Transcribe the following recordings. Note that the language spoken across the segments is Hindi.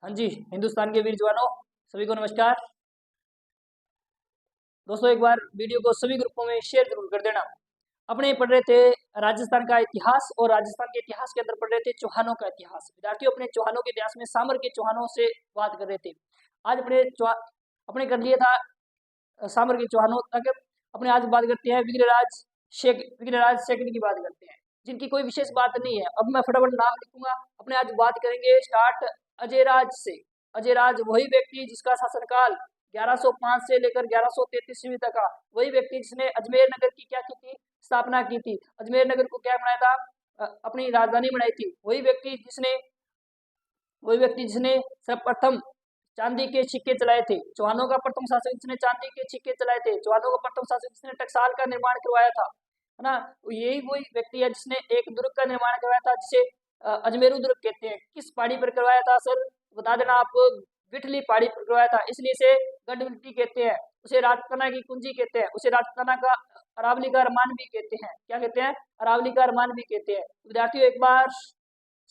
हाँ जी, हिंदुस्तान के वीर जवानों, सभी को नमस्कार। दोस्तों, एक बार वीडियो को सभी ग्रुपों में शेयर जरूर कर देना। अपने पढ़ रहे थे राजस्थान का इतिहास, और राजस्थान के इतिहास के अंदर पढ़ रहे थे चौहानों का इतिहास। विद्यार्थियों, अपने चौहानों के इतिहास में सामर के चौहानों से बात कर रहे थे। आज अपने कर लिया था सामर के चौहानों तक। अपने आज बात करते हैं विग्रहराज सेकंड की बात करते हैं, जिनकी कोई विशेष बात नहीं है। अब मैं फटाफट नाम लिखूंगा। अपने आज बात करेंगे स्टार्ट अजयराज से। अजयराज वही व्यक्ति जिसका शासनकाल 1105 से लेकर 1133 ईस्वी तक का। वही व्यक्ति जिसने अजमेर नगर की क्या की थी, स्थापना की थी। अजमेर नगर को क्या बनाया था, अपनी राजधानी बनाई थी। वही व्यक्ति जिसने सर्वप्रथम चांदी के सिक्के चलाए थे। चौहानों का प्रथम शासक जिसने चांदी के सिक्के चलाए थे। चौहानों का प्रथम शासक जिसने टकसाल का निर्माण करवाया था, है ना। यही वही व्यक्ति है जिसने एक दुर्ग का निर्माण करवाया था, जिसे अजमेरू दुर्ग कहते हैं। किस पहाड़ी पर करवाया था सर, बता देना आप। विठली पहाड़ी पर करवाया था, इसलिए इसे गढ़विठली कहते हैं। उसे राजपुताना की कुंजी कहते हैं। उसे राजपुताना का अरावली का अरमान भी कहते हैं। क्या कहते हैं, अरावली का अरमान भी कहते हैं। विद्यार्थियों, एक बार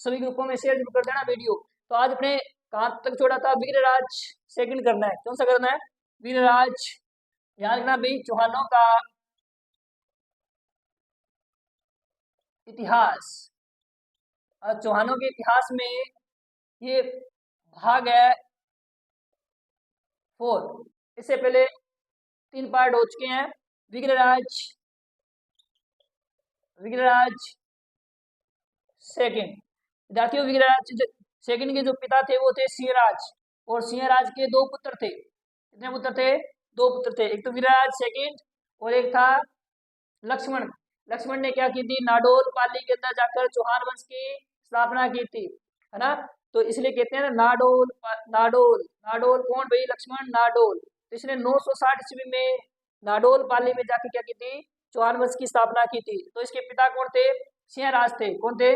सभी ग्रुपों में शेयर कर देना वीडियो। तो आज अपने कहाँ तक छोड़ा था, विग्रहराज सेकंड करना है। कौन सा करना है, विग्रहराज। याद रखना भाई, चौहानों का इतिहास। चौहानों के इतिहास में ये भाग है 4। इससे पहले 3 पार्ट हो चुके हैं। विग्रहराज सेकंड। विद्यार्थियों, विग्रहराज सेकंड के जो पिता थे वो थे सिंहराज, और सिंहराज के 2 पुत्र थे। कितने पुत्र थे, 2 पुत्र थे। एक तो विग्रहराज सेकंड और एक था लक्ष्मण। लक्ष्मण ने क्या की थी, नाडोल पाली के अंदर जाकर चौहान वंश की स्थापना की थी, है ना। तो इसलिए कहते हैं ना नाडोल नाडोल नाडोल। कौन भाई, लक्ष्मण नाडोल। तो इसने 960 ईस्वी में नाडोल पाली में जाकर क्या की थी, चौहान वंश की स्थापना की थी। तो इसके पिता कौन थे, सिंहराज थे। कौन थे,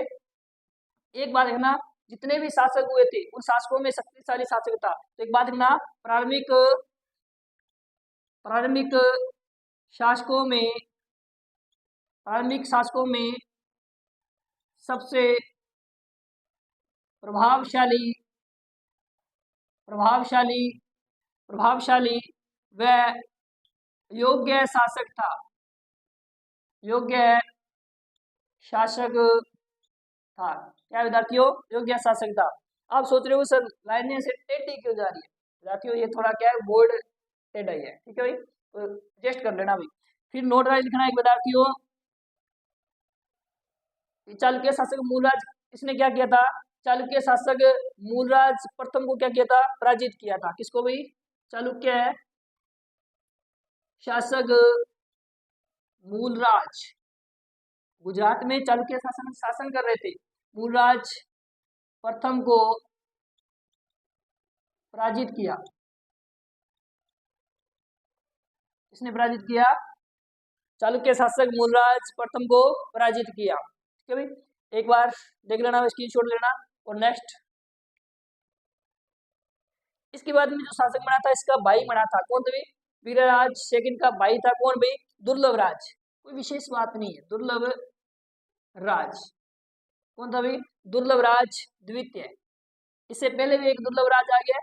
एक बात देखना, जितने भी शासक हुए थे उन शासकों में शक्तिशाली शासक था। तो एक बात देखना, प्रारंभिक शासकों में सबसे प्रभावशाली व योग्य शासक था। क्या विद्यार्थियों, योग्य शासक था। आप सोच रहे हो सर लाइनें से टेढ़ी क्यों जा रही है। विद्यार्थियों, ये थोड़ा क्या है, बोर्ड टेढ़ा ही है, ठीक है भाई, तो एडजस्ट कर लेना भाई। फिर नोट वाइज लिखना है विद्यार्थियों। चालुक्य शासक मूलराज, इसने क्या किया था, चालुक्य शासक मूलराज प्रथम को क्या किया था, पराजित किया था। किसको भाई, चालुक्य शासक मूलराज। गुजरात में चालुक्य शासन कर रहे थे। मूलराज प्रथम को पराजित किया। इसने पराजित किया, चालुक्य शासक मूलराज प्रथम को पराजित किया। ठीक है भाई, एक बार देख लेना, स्क्रीनशॉट लेना। और नेक्स्ट, इसके बाद में जो शासक बना था, इसका भाई बना था। कौन था भाई, विग्रहराज सेकंड का भाई था। कौन भाई, दुर्लभ राज। कोई विशेष बात नहीं है, दुर्लभ राज। कौन था भाई, दुर्लभ राज द्वितीय। इससे पहले भी एक दुर्लभ राज आ गया।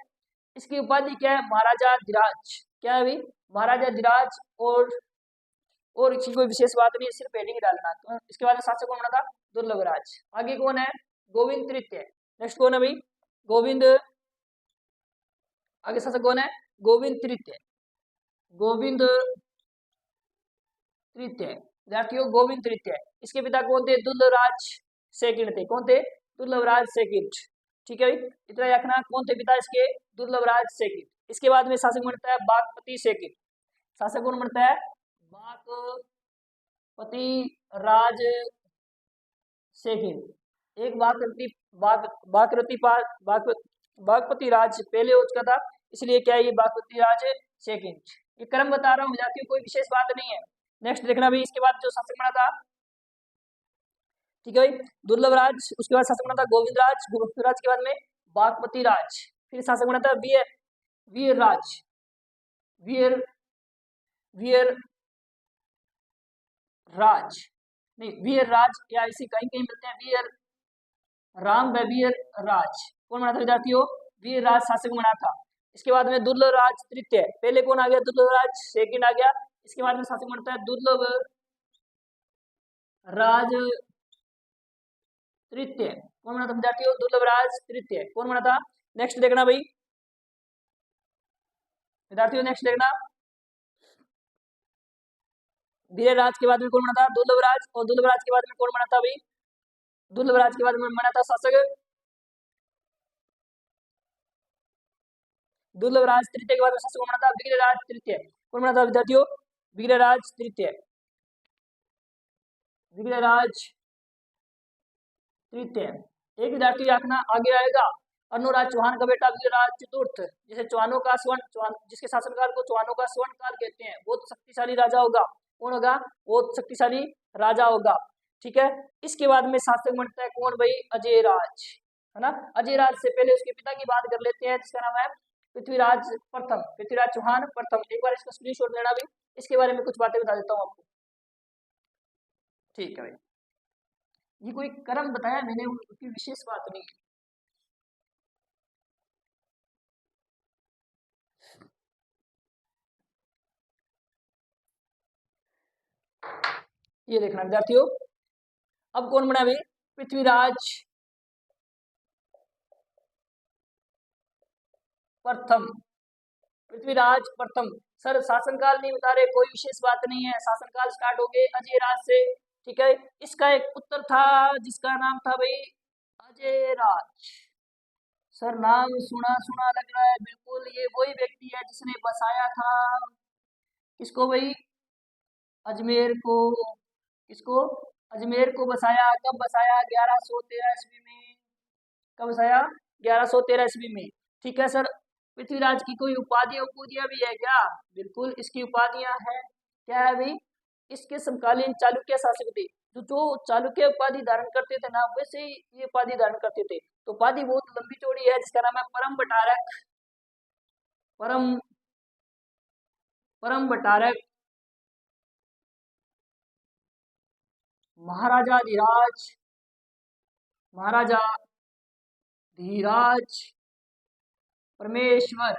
इसकी उपाधि क्या है, महाराजा धिराज। क्या है भाई, महाराजा धिराज। और इसकी कोई विशेष बात नहीं है, सिर्फ हेडिंग डालना। तो इसके बाद शासक कौन बना था, दुर्लभ राज। आगे कौन है, गोविंद तृतीय। नेक्स्ट कौन है भाई, गोविंद। आगे शासक कौन है, गोविंद तृतीय। विद्यार्थियों, गोविंद तृतीय। इसके पिता कौन थे, दुर्लभराज सेकंड थे। कौन थे, दुर्लभराज सेकंड। ठीक है भाई, इतना रखना। कौन थे पिता इसके, दुर्लभराज सेकंड। इसके बाद में शासक बनता है बागपति सेकंड। शासक कौन बनता है, बागपति राज सेकंड। एक बागपति राज पहले हो चुका था, इसलिए क्या है, ये बागपति राज सेकंड। ये क्रम बता रहा हूँ विद्यार्थियों, कोई विशेष बात नहीं है। नेक्स्ट देखना भी, इसके बाद जो शासक बना था, ठीक है भाई, दुर्लभ राज। उसके बाद शासक बना था गोविंद राज। गोविंद राज के बाद में बागपति राज। फिर शासक बना था वीर राज। वीर राज, या इसी कहीं कहीं मिलते हैं वीर राम व वीर राज। कौन बना था विद्यार्थियों, वीरराज शासक बना था। इसके बाद में दुर्लभराज तृतीय, पहले कौन आ गया? दुर्लभराज, सेकंड आ गया। इसके बाद में शासक बनता है दुर्लभ राज तृतीय। कौन बना था विद्यार्थियों? दुर्लभराज तृतीय। कौन बना था? नेक्स्ट देखना भाई विद्यार्थियों, नेक्स्ट देखना। वीरराज के बाद में कौन बना था? दुर्लभराज। और दुर्लभराज के बाद में कौन बना था भाई? दुर्लभराज के बाद में बना था शासक दुर्लभराज तृतीय के बाद में शासक कौन बना था? वीरराज तृतीय। कौन बना था विद्यार्थियों? वीरराज तृतीय। वीरराज तृतीय। एक विद्यार्थी आखना आगे आएगा, अनुराज चौहान का बेटा वीरराज चतुर्थ, जिसे चौहानों का स्वर्ण, जिसके शासनकाल को चौहानों का स्वर्ण काल कहते हैं, बहुत शक्तिशाली राजा होगा। कौन होगा? बहुत शक्तिशाली राजा होगा। ठीक है। इसके बाद में शासक बनता है कौन भाई? अजयराज, है ना। अजयराज से पहले उसके पिता की बात कर लेते हैं, जिसका नाम है पृथ्वीराज प्रथम, पृथ्वीराज चौहान प्रथम। एक बार इसका स्क्रीनशॉट लेना भी, इसके बारे में कुछ बातें बता देता हूँ आपको। ठीक है भाई, ये कोई कर्म बताया मैंने, उनकी विशेष बात नहीं है। ये देखना विद्यार्थियों, अब कौन बना भाई? पृथ्वीराज प्रथम, पृथ्वीराज प्रथम। सर शासनकाल नहीं बता रहे, कोई विशेष बात नहीं है, शासनकाल स्टार्ट हो गए अजयराज से। ठीक है। इसका एक पुत्र था जिसका नाम था भाई अजयराज। सर नाम सुना सुना लग रहा है, बिल्कुल ये वही व्यक्ति है जिसने बसाया था किसको भाई? अजमेर को। किसको? अजमेर को बसाया। कब बसाया? 1113 ईस्वी में। कब बसाया? 1113 ईस्वी में। ठीक है सर। पृथ्वीराज की कोई उपाधि उपाधियां भी है क्या? बिल्कुल इसकी उपाधियां हैं। क्या है भाई? इसके समकालीन चालुक्य शासक थे, जो चालुक्य उपाधि धारण करते थे ना, वैसे ही ये उपाधि धारण करते थे। तो उपाधि बहुत लंबी चौड़ी है, जिसका नाम है परम बटारक। परम परम बटारक महाराजा धीराज, महाराजा धीराज परमेश्वर।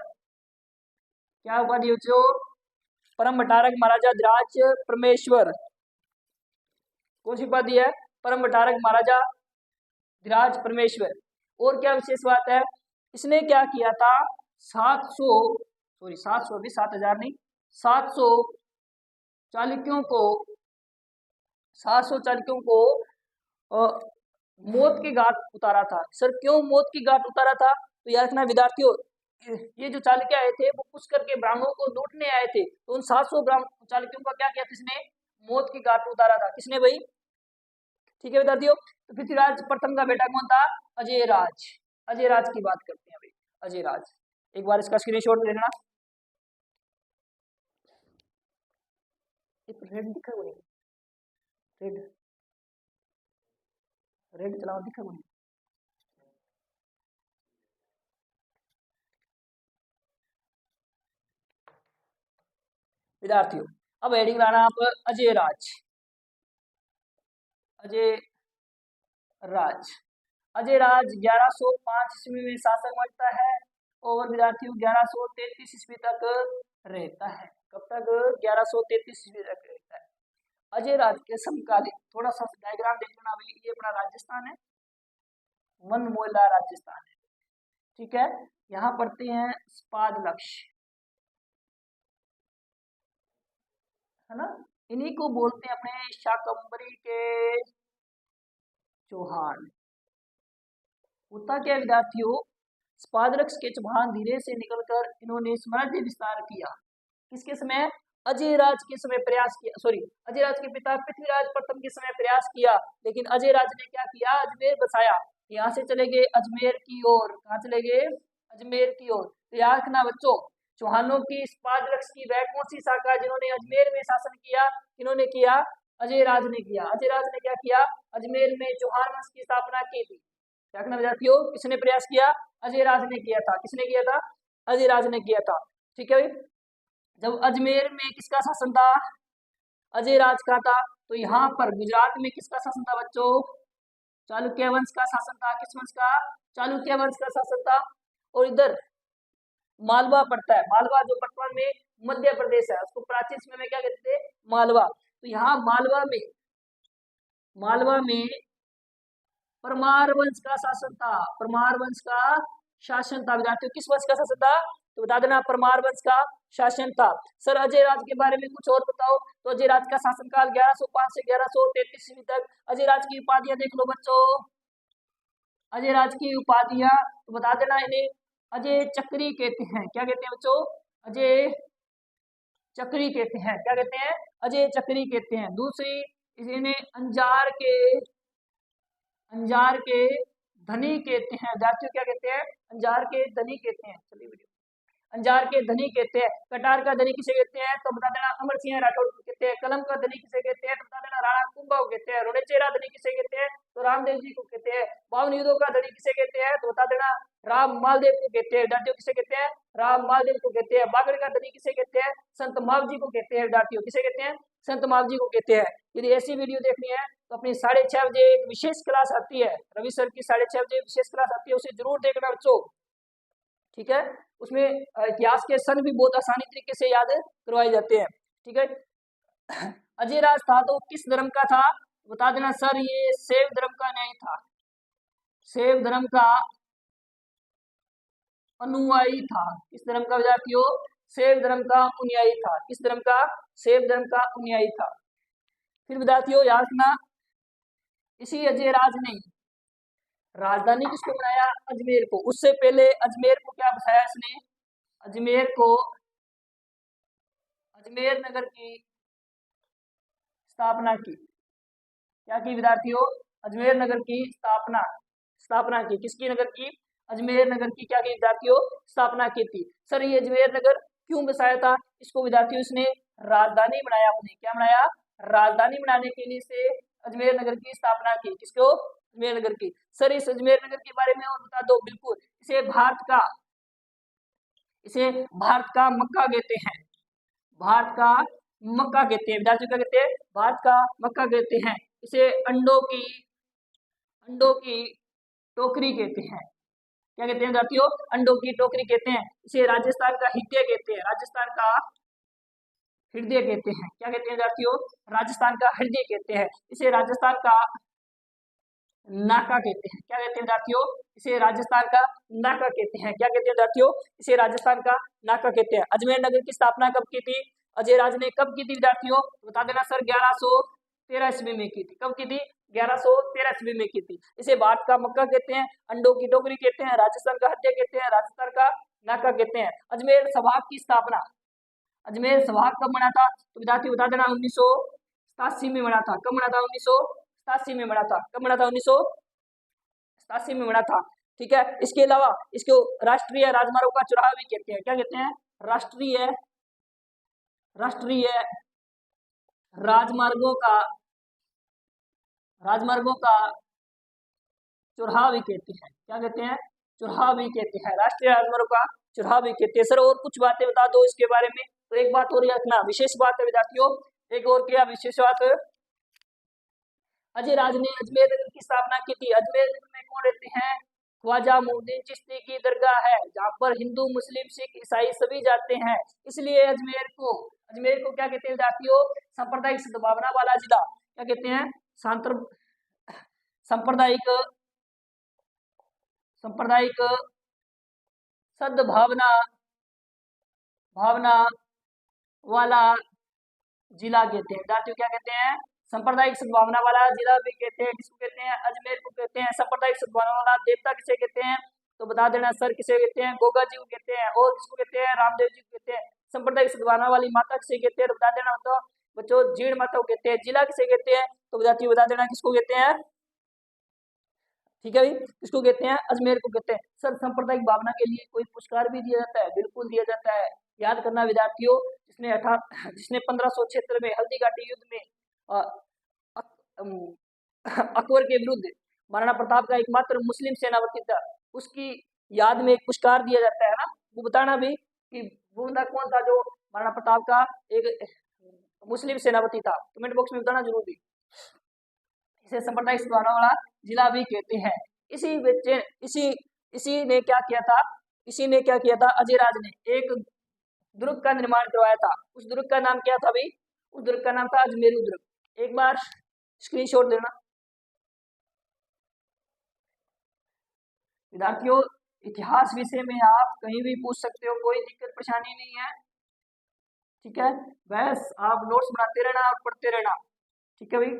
क्या उपाधि हो? परम भटारक महाराजा धीराज परमेश्वर। कौन सी उपाधि है? परम भटारक महाराजा धीराज परमेश्वर। और क्या विशेष बात है? इसने क्या किया था? 700 भी 7,000 नहीं, 700 चालुक्यों को 700 चालुक्यों को मौत के घाट उतारा था। सर क्यों मौत की घाट उतारा था? तो याद रखना विद्यार्थियों, ये जो चालुक्य आए थे वो पुष्कर के ब्राह्मणों को लूटने आए थे, तो उन 700 ब्राह्मण चालुक्यों का क्या किया? किसने? मौत की घाट उतारा था। किसने भाई? ठीक है विद्यार्थियों। तो पृथ्वीराज प्रथम का बेटा कौन था? अजयराज। अजयराज की बात करते हैं भाई, अजयराज। एक बार इसका स्क्रीनशॉट ले लेना। रेड दिखा को नहीं? रेड रेड चलाओ, दिखा को नहीं? विद्यार्थियों अब हेडिंग लाना आप, अजयराज। अजय राज। अजयराज 1105 ईस्वी में शासक बनता है और विद्यार्थियों 1133 ईस्वी तक रहता है। कब तक? 1133 ईस्वी तक रहता है। अजयराज के समकालीन, थोड़ा सा डायग्राम देख लेना भाई, ये अपना राजस्थान है, मनमोला राजस्थान है। ठीक है। यहाँ पढ़ते हैं स्पाद लक्ष्य, है ना। इन्हीं को बोलते हैं अपने शाकंभरी के चौहान। होता क्या विद्यार्थियों? स्पादरक्ष के चौहान धीरे से निकलकर इन्होंने साम्राज्य विस्तार किया। किसके समय? अजयराज के समय प्रयास किया, सॉरी, अजयराज के पिता पृथ्वीराज प्रथम के समय प्रयास किया, लेकिन अजयराज ने क्या किया? अजमेर बसाया। यहाँ से चले गए अजमेर की ओर। कहाँ चले गए? अजमेर की ओर। तो याद रखना बच्चों, चौहानों की स्पादरक्ष की वह कौन सी शाखा जिन्होंने अजमेर में शासन किया? किन्होंने किया? अजयराज ने किया। अजयराज ने क्या किया? अजमेर में चौहान वंश की स्थापना की थी। क्या रखना विद्यार्थियों? किसने प्रयास किया? अजयराज ने किया था। किसने किया था? अजयराज ने किया था। ठीक है। जब अजमेर में किसका शासन था? अजयराज का था। तो यहाँ पर गुजरात में किसका शासन था बच्चों? चालुक्य वंश का शासन था। किस वंश का? चालुक्य वंश का शासन था। और इधर मालवा पड़ता है। मालवा जो वर्तमान में मध्य प्रदेश है, उसको प्राचीन समय में क्या कहते थे, मालवा। तो यहाँ मालवा में परमार वंश का शासन था। परमार वंश का शासन था विद्यार्थियों। किस वंश का शासन था, तो बता देना परमार वंश का शासन था। सर अजय राज के बारे में कुछ और बताओ। तो अजय राज का शासनकाल 1105 से 1133 ईस्वी तक। अजय राज की उपाधियां देख लो बच्चों। अजय राज की उपाधियां तो बता देना, इन्हें अजय चक्री कहते हैं। क्या कहते हैं बच्चों, अजय चक्री कहते हैं। क्या कहते हैं, अजय चक्री कहते हैं। दूसरी, इन्हें अंजार के धनी कहते हैं। विद्यार्थियों क्या कहते हैं, अंजार के धनी कहते हैं। चलिए वीडियो, अंजार के धनी कहते हैं। कटार का धनी किसे कहते हैं, तो बता देना अमर सिंह राठौड़ को कहते हैं। कलम का धनी किसे कहते हैं, तो बता देना राणा कुंभा को कहते हैं। रोडेचेरा धनी किसे कहते हैं, तो रामदेव जी को कहते हैं। 52 युद्धों का धनी किसे कहते हैं, तो बता देना राम मालदेव को कहते हैं। विद्यार्थियों किसे कहते हैं, राम मालदेव को कहते हैं। बागड़ का धनी किसे कहते हैं, संत माव जी को कहते हैं। विद्यार्थियों किसे कहते हैं, संत माव जी को कहते हैं। यदि ऐसी वीडियो देखनी है तो अपनी 6:30 बजे एक विशेष क्लास आती है, रवि सर की 6:30 बजे विशेष क्लास आती है, उसे जरूर देखना बच्चों। ठीक है, उसमें इतिहास के सन भी बहुत आसानी तरीके से याद करवाए जाते हैं। ठीक है, अजय राज था तो किस धर्म का था, बता देना सर ये शैव धर्म का न्यायी था। शैव धर्म का अनुयायी था। किस धर्म का विद्यार्थियों, शैव धर्म का अनुयायी था। किस धर्म का, शैव धर्म का अनुयायी था। फिर विद्यार्थियों याद रखना, इसी अजय राज ने राजधानी किसको बनाया, अजमेर को। उससे पहले अजमेर को क्या बसाया इसने, अजमेर नगर की स्थापना की। क्या की विद्यार्थियों, अजमेर नगर की स्थापना की। किसकी नगर की, अजमेर नगर की क्या की विद्यार्थियों, स्थापना की थी। सर ये अजमेर नगर क्यों बसाया था, इसको विद्यार्थियों इसने राजधानी बनाया अपनी। क्या बनाया, राजधानी बनाने के लिए से अजमेर नगर की स्थापना की। किसको, अजमेर नगर की। सर इस अजमेर नगर के बारे में और बता दो। बिल्कुल, इसे भारत का मक्का कहते हैं। भारत का मक्का कहते हैं विद्यार्थियों, क्या कहते हैं, भारत का मक्का कहते हैं। इसे अंडों की टोकरी कहते हैं। क्या कहते हैं विद्यार्थियों, अंडों की टोकरी कहते हैं। इसे राजस्थान का हृदय कहते हैं। राजस्थान का हृदय कहते हैं। क्या कहते हैं विद्यार्थियों, राजस्थान का हृदय कहते हैं। इसे राजस्थान का नाका कहते हैं। क्या कहते हैं विद्यार्थियों, इसे राजस्थान का नाका कहते हैं। क्या कहते हैं विद्यार्थियों, इसे राजस्थान का नाका कहते हैं। अजमेर नगर की स्थापना कब की थी, अजय राज ने कब की थी विद्यार्थियों, बता देना सर 1113 ईस्वी में की थी। कब की थी, 1113 ईस्वी में की थी। इसे भारत का मक्का कहते हैं, अंडों की टोकरी कहते हैं, राजस्थान का हृदय कहते हैं, राजस्थान का नाका कहते हैं। अजमेर संभाग की स्थापना, अजमेर संभाग कब बना था, तो विद्यार्थी बता देना 1987 में बना था। कब बना था, 1987 में बना था। कब बना था, 1987 में बना था। ठीक है, इसके अलावा इसको राष्ट्रीय राजमार्गों का चौराहा भी कहते हैं। क्या कहते हैं, राष्ट्रीय राजमार्गों का चौराहा भी कहते हैं। क्या कहते हैं, चौराहा भी कहते हैं। राष्ट्रीय राजमार्गों का चौराहा भी कहते हैं। सर और कुछ बातें बता दो इसके बारे में। तो एक बात और याद रखना, विशेष बात है विद्यार्थियों, एक और क्या विशेष बात है, अजय राज ने अजमेर नगर की स्थापना की थी। अजमेर नगर में कौन रहते हैं, ख्वाजा मोहद्दीन चिश्ती की दरगाह है, जहाँ पर हिंदू, मुस्लिम, सिख, ईसाई सभी जाते हैं। इसलिए अजमेर को क्या कहते हैं विद्यार्थियों, सांप्रदायिक सद्भावना वाला जिला। क्या कहते हैं, सांप्रदायिक सद्भावना वाला जिला कहते हैं विद्यार्थियों। क्या कहते हैं, सांप्रदायिक सद्भावना वाला जिला भी कहते हैं। किसको कहते हैं, अजमेर को कहते हैं सांप्रदायिक सद्भावना वाला। देवता किसे कहते हैं, तो बता देना सर किसे कहते हैं, गोगा जी को कहते हैं। और किसको कहते हैं, रामदेव जी को कहते हैं। सांप्रदायिक सद्भावना वाली माता किसे कहते हैं, तो बता देना तो बच्चों जीण माता को कहते हैं। जिला किसे कहते हैं, तो विद्यार्थी बता देना किसको कहते हैं। ठीक है भाई, किसको कहते हैं, अजमेर को कहते हैं। सर सांप्रदायिक भावना के लिए कोई पुरस्कार भी दिया जाता है, बिल्कुल दिया जाता है। याद करना विद्यार्थियों, जिसने 1576 में हल्दी घाटी युद्ध में अकबर के विरुद्ध महाराणा प्रताप का एकमात्र मुस्लिम सेनापति था, उसकी याद में एक पुरस्कार दिया जाता है ना। वो बताना भी कि वो बंदा कौन था जो महाराणा प्रताप का एक मुस्लिम सेनापति था, कमेंट बॉक्स में बताना जरूर भी। इसे सांप्रदायिक सद्भावना वाला जिला भी कहते हैं। इसी ने क्या किया था, इसी ने क्या किया था, अजयराज ने एक दुर्ग का निर्माण करवाया था। उस दुर्ग का नाम क्या था भाई, उस दुर्ग का नाम था अजमेरू दुर्ग। एक बार स्क्रीनशॉट लेना विद्यार्थियों। इतिहास विषय में आप कहीं भी पूछ सकते हो, कोई दिक्कत परेशानी नहीं है, ठीक है। बस आप नोट्स बनाते रहना और पढ़ते रहना, ठीक है भाई।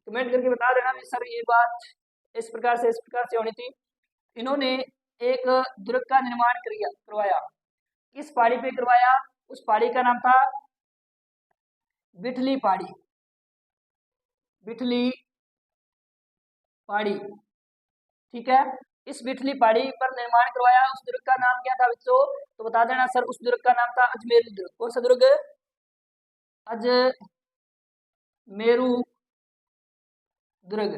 कमेंट करके बता देना सर ये बात इस प्रकार से होनी थी। इन्होंने एक दुर्ग का निर्माण करवाया। किस पहाड़ी पे करवाया, उस पहाड़ी का नाम था बिठली पहाड़ी। बिठली पहाड़ी, ठीक है। इस बिठली पहाड़ी पर निर्माण करवाया। उस दुर्ग का नाम क्या था बच्चों, तो बता देना सर उस दुर्ग का नाम था अजमेरू दुर्ग। कौन सा दुर्ग, अजमेरू दुर्ग।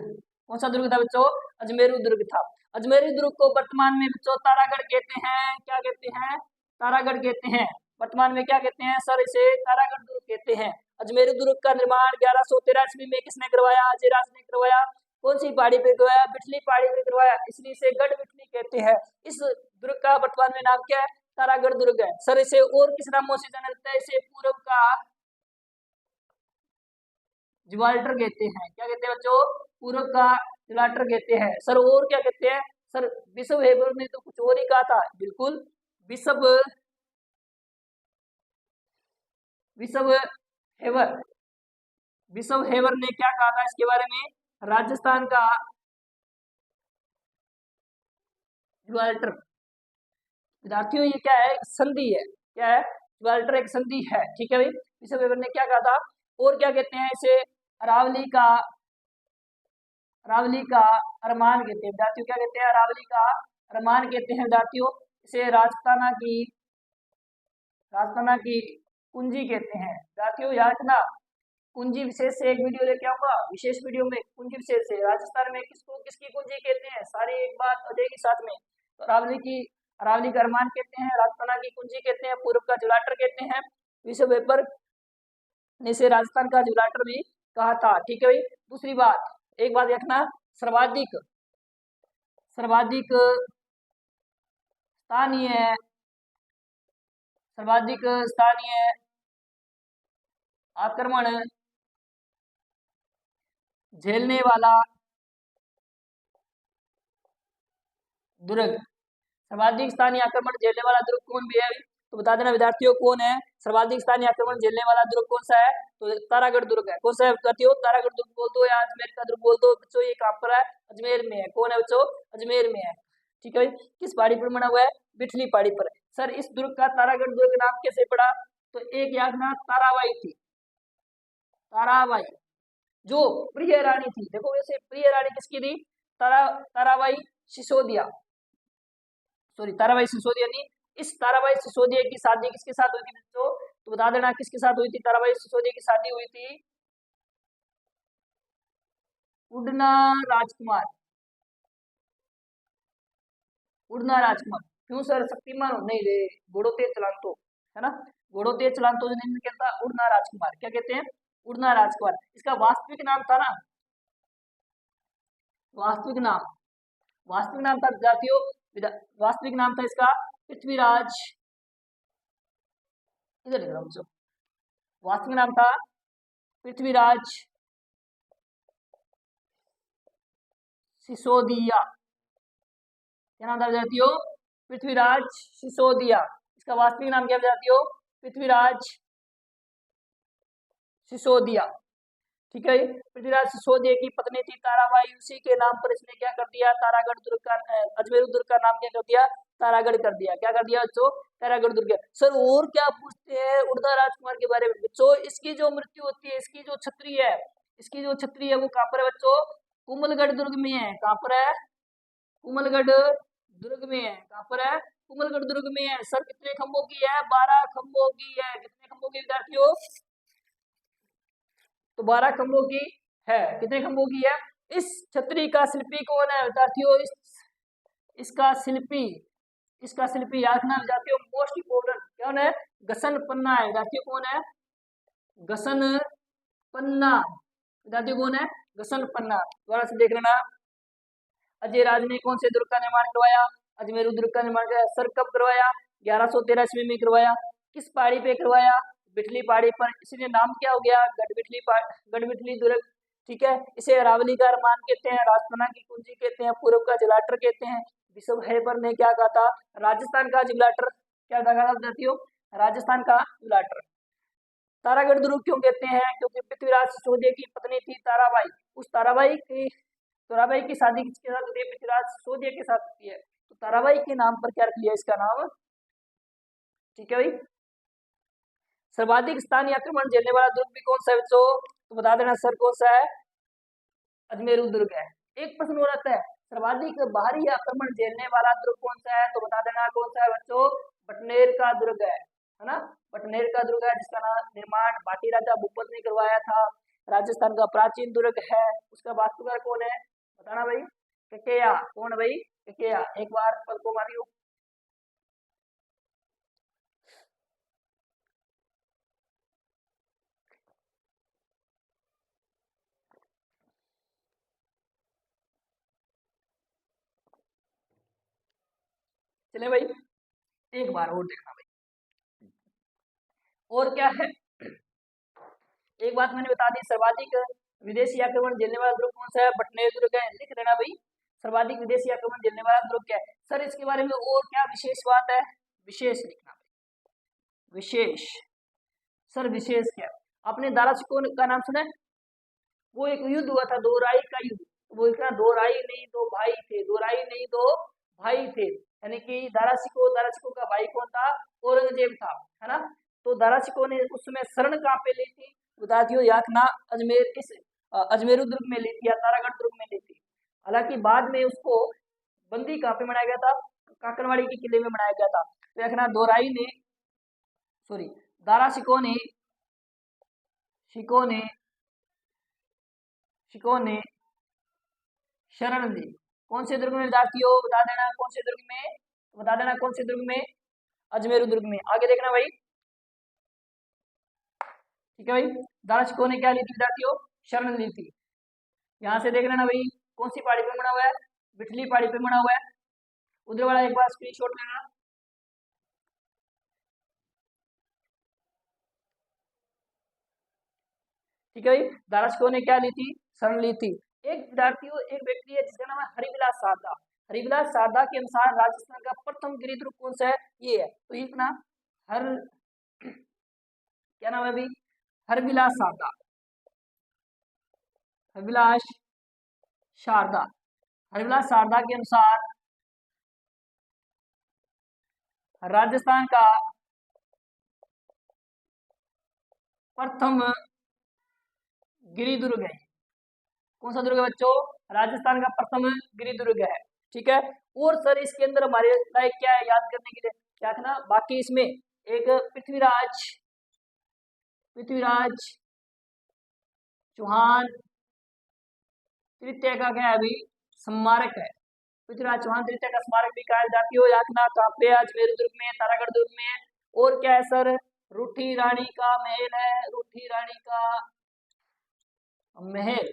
कौन सा दुर्ग था बच्चों, अजमेरू दुर्ग था। अजमेरू दुर्ग को वर्तमान में बच्चों तारागढ़ कहते हैं। क्या कहते हैं, तारागढ़ कहते हैं। वर्तमान में क्या कहते हैं सर, इसे तारागढ़ दुर्ग कहते हैं। अजमेरू दुर्ग का निर्माण 1113 ईस्वी में किसने करवाया, अजयराज ने करवाया। कौन सी पहाड़ी पे करवाया, बिठली पहाड़ी पे करवाया, इसलिए इसे गढ़ बिठली कहते हैं। इस दुर्ग का वर्तमान में नाम क्या है, तारागढ़ दुर्ग है। सर इसे और किस नामों से जाना जाता है, इसे पूर्व का जिब्राल्टर कहते हैं। क्या कहते हैं बच्चों, पूर्व का जिब्राल्टर कहते हैं। सर और क्या कहते हैं, सर बिशप हेबर ने तो कुछ और ही कहा था, बिल्कुल। बिशप हेबर, बिशप हेबर ने क्या कहा था इसके बारे में, राजस्थान का जिब्राल्टर। विद्यार्थियों ये क्या है, संधि है। क्या है, जिब्राल्टर एक संधि है, ठीक है भाई। बिशप हेबर ने क्या कहा था। और क्या कहते हैं इसे, अरावली का अरमान कहते हैं। विद्यार्थियों क्या कहते हैं, अरावली का अरमान कहते हैं। विद्यार्थियों इसे राजस्थाना की कुंजी कहते हैं। विद्यार्थियों याद रखना, कुंजी विशेष से एक वीडियो लेके आऊंगा, विशेष वीडियो में कुंजी विशेष से राजस्थान में किसकी कुंजी कहते हैं, सारी एक बात हो जाएगी साथ में। तो अरावली का अरमान कहते हैं, राजस्थाना की कुंजी कहते हैं, पूर्व का जुलाटर कहते हैं। विश्व पेपर ने इसे राजस्थान का जुलाटर भी कहा था, ठीक है भाई। दूसरी बात, एक बात देखना, सर्वाधिक स्थानीय आक्रमण झेलने वाला दुर्ग। सर्वाधिक स्थानीय आक्रमण झेलने वाला दुर्ग कौन भी है, तो बता देना विद्यार्थियों कौन है सर्वाधिक स्थानीय आक्रमण झेलने वाला दुर्ग, कौन सा है, तो तारागढ़ दुर्ग है। कौन सा है विद्यार्थियों, तारागढ़ दुर्ग बोल दो या अजमेर का दुर्ग बोल दो बच्चों। ये कहां पर है, अजमेर में है। कौन है बच्चों, अजमेर में है, ठीक है। किस पहाड़ी पर बना हुआ है, बिठली पहाड़ी पर। सर इस दुर्ग का तारागढ़ दुर्ग नाम कैसे पड़ा, तो एक याद ना ताराबाई थी, ताराबाई जो प्रिय रानी थी। देखो वैसे प्रिय रानी किसकी थी, ताराबाई सिसोदिया, सॉरी ताराबाई सिसोदिया नहीं। इस ताराबाई सिसोदिया की शादी किसके साथ हुई थी बच्चों, तो बता देना किसके साथ हुई थी, ताराबाई सिसोदिया की शादी हुई थी उड़ना राजकुमार। उड़ना राजकुमार क्यों सर, शक्तिमान हो नहीं रे, घोड़ो तेज चलान तो है ना, घोड़ो तेज चलान तो नहीं कहता, उड़ना राजकुमार। क्या कहते हैं, उड़ना राजकुमार। इसका वास्तविक नाम था ना, वास्तविक नाम था विद्यार्थियों, वास्तविक नाम था इसका पृथ्वीराज, इधर लिख रहा हूं, वास्तविक नाम था पृथ्वीराज सिसोदिया। क्या नाम था विद्यार्थियों, पृथ्वीराज सिसोदिया। इसका वास्तविक नाम क्या विद्यार्थियों, पृथ्वीराज सिसोदिया, ठीक है। पृथ्वीराज सिसोदिया की पत्नी थी ताराबाई, उसी के नाम पर इसने क्या कर दिया, तारागढ़ दुर्ग का अजमेरू दुर्ग का नाम क्या कर दिया, तारागढ़ कर दिया। क्या कर दिया बच्चों, तारागढ़ दुर्ग। सर और क्या पूछते हैं उड़ना राजकुमार के बारे में बच्चों, इसकी जो मृत्यु होती है, इसकी जो छत्री है वो कहाँ पर है बच्चों, कुमलगढ़ दुर्ग में है। कहाँ पर है, कुमलगढ़ दुर्ग में है। कहाँ पर है, कुमलगढ़ दुर्ग में है। सर कितने खंभों की है, 12 खंभों की है। कितने खंभों की विद्यार्थियों, तो 12 खंभों की है। कितने खंभों की है। इस छतरी का शिल्पी कौन है विद्यार्थियों, इसका शिल्पी याद रखना विद्यार्थियों, मोस्ट इम्पोर्टेंट कौन है, गसन पन्ना है। विद्यार्थियों कौन है, गसन पन्ना। विद्यार्थियों कौन है, गसन पन्ना। दोबारा से देख लेना, अजय राज ने कौन से दुर्ग का निर्माण करवाया, अजमेर दुर्ग का निर्माण किया। सर कब करवाया? 1113 ईस्वी में करवाया। किस पहाड़ी पे करवाया? बिठली पहाड़ी पर। इसलिए नाम क्या हो गया? गढ़बिठली दुर्ग। ठीक है। इसे अरावली का अरमान कहते हैं, राजपुना की कुंजी कहते हैं, पूर्व का जिब्राल्टर कहते हैं। विश्वभर ने क्या कहा था? राजस्थान का जिब्राल्टर। क्या कहा था साथियों? राजस्थान का जिब्राल्टर। तारागढ़ दुर्ग क्यों कहते हैं? क्योंकि पृथ्वीराज सिसोदिया की पत्नी थी ताराबाई। उस ताराबाई की शादी किसके साथ होती है? पृथ्वीराज सिसोदिया के साथ होती है। तो ताराबाई के नाम पर क्या रख लिया इसका नाम? ठीक है भाई। सर्वाधिक स्थानीय आक्रमण झेलने वाला दुर्ग भी कौन सा है बच्चों? तो बता देना सर कौन सा है? अजमेर दुर्ग है। एक प्रश्न और आता है, सर्वाधिक बाहरी आक्रमण झेलने वाला दुर्ग कौन सा है? तो बता देना कौन सा है बच्चों? बटनेर का दुर्ग है ना? बटनेर का दुर्ग है, जिसका निर्माण भाटी राजा भूपत ने करवाया था। राजस्थान का प्राचीन दुर्ग है। उसका वास्तुकार कौन है? बताना भाई। ककेया। कौन भाई? ककेया। एक बार पल को मारियो। चले भाई, एक बार और देखना भाई। और क्या है? एक बात मैंने बता दी, सर्वाधिक विदेशी आक्रमण झेलने वाला दुर्ग कौन सा है? बटनेर दुर्ग है। लिख लेना भाई, सर्वाधिक विदेशी आक्रमण झेलने वाला दुर्ग क्या है? सर इसके बारे में और क्या विशेष बात है? विशेष लिखना भाई, विशेष। सर विशेष क्या? आपने दारा सिकोन का नाम सुना है? वो एक युद्ध हुआ था, दो राई का युद्ध। वो इतना दो राई नहीं दो भाई थे, दो राई नहीं दो भाई थे, यानी कि दारा सिको का भाई कौन था? औरंगजेब था, है ना? तो दारा सिको ने उस समय शरण कहाँ पे ली थी? बता दियो, यातना अजमेर इस अजमेर दुर्ग में ली थी या तारागढ़ दुर्ग में ली थी। हालांकि बाद में उसको बंदी कहाँ पे बनाया गया था? काकड़वाड़ी के किले में बनाया गया था। तो देखना, दोराई ने सॉरी दारा सिको ने शरण ली। कौन से दुर्ग में विद्यार्थियों? बता देना कौन से दुर्ग में? बता देना कौन से दुर्ग में? अजमेर दुर्ग में। आगे देखना भाई। ठीक है भाई, दारा सिको ने क्या ली थी विद्यार्थियों? शरण ली थी। यहाँ से देख लेना भाई, कौन सी पहाड़ी पे बना हुआ है? बिठली पहाड़ी पे बना हुआ है। उधर वाला एक बार स्क्रीनशॉट लेना। ठीक है भाई, दारा सिको ने क्या ली थी? शरण ली थी। एक विद्यार्थियों, एक व्यक्ति है जिसका नाम है हरिविलास शारदा। हरिविलास शारदा के अनुसार राजस्थान का प्रथम गिरिदुर्ग कौन सा है? ये है। तो इतना हर क्या नाम है अभी? हरविलास शारदा। हरविलास शारदा। हरविलास शारदा के अनुसार राजस्थान का प्रथम गिरिदुर्ग है। कौन सा दुर्ग है बच्चों? राजस्थान का प्रथम गिरिदुर्ग है। ठीक है। और सर इसके अंदर हमारे लायक क्या है याद करने के लिए? क्या था? बाकी इसमें एक पृथ्वीराज चौहान तृतीय का क्या है अभी? स्मारक है। पृथ्वीराज चौहान तृतीय का स्मारक भी कहा जाती हो। यातना कहाँ पे? अजमेर दुर्ग में, तारागढ़ दुर्ग में। और क्या है सर? रूठी रानी का महल है। रूठी रानी का महल,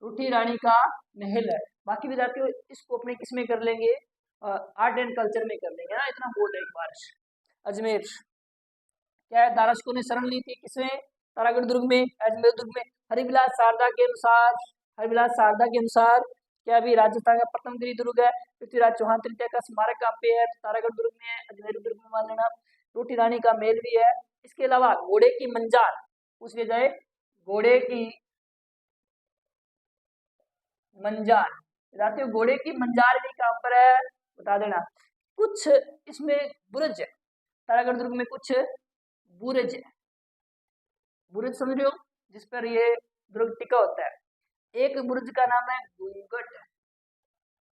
रूठी रानी का महल है। बाकी विद्यार्थियों इसको अपने किसमें कर लेंगे? आर्ट एंड कल्चर में कर लेंगे ना, इतना बोल एक बार। अजमेर क्या है? दारा सिको ने शरण ली थी किसमें? तारागढ़ दुर्ग में, अजमेर दुर्ग में। हरिविलास शारदा के अनुसार, हरिविलास शारदा के अनुसार क्या भी राजस्थान का प्रथम गिरिदुर्ग है? पृथ्वीराज चौहान तृतीय का स्मारक कहाँ पे है? तारागढ़ दुर्ग में है, अजमेर दुर्ग में मान लेना। रोटी रानी का मेल भी है। इसके अलावा घोड़े की मंजार पूछ लिया जाए, घोड़े की मंजार, रात घोड़े की मंजार भी कहाँ पर है? बता देना। कुछ इसमें बुर्ज है, तारागढ़ दुर्ग में कुछ बुर्ज है। बुर्ज समझ रहे हो, जिस पर ये दुर्ग टिका होता है। एक बुर्ज का नाम है घूंघट,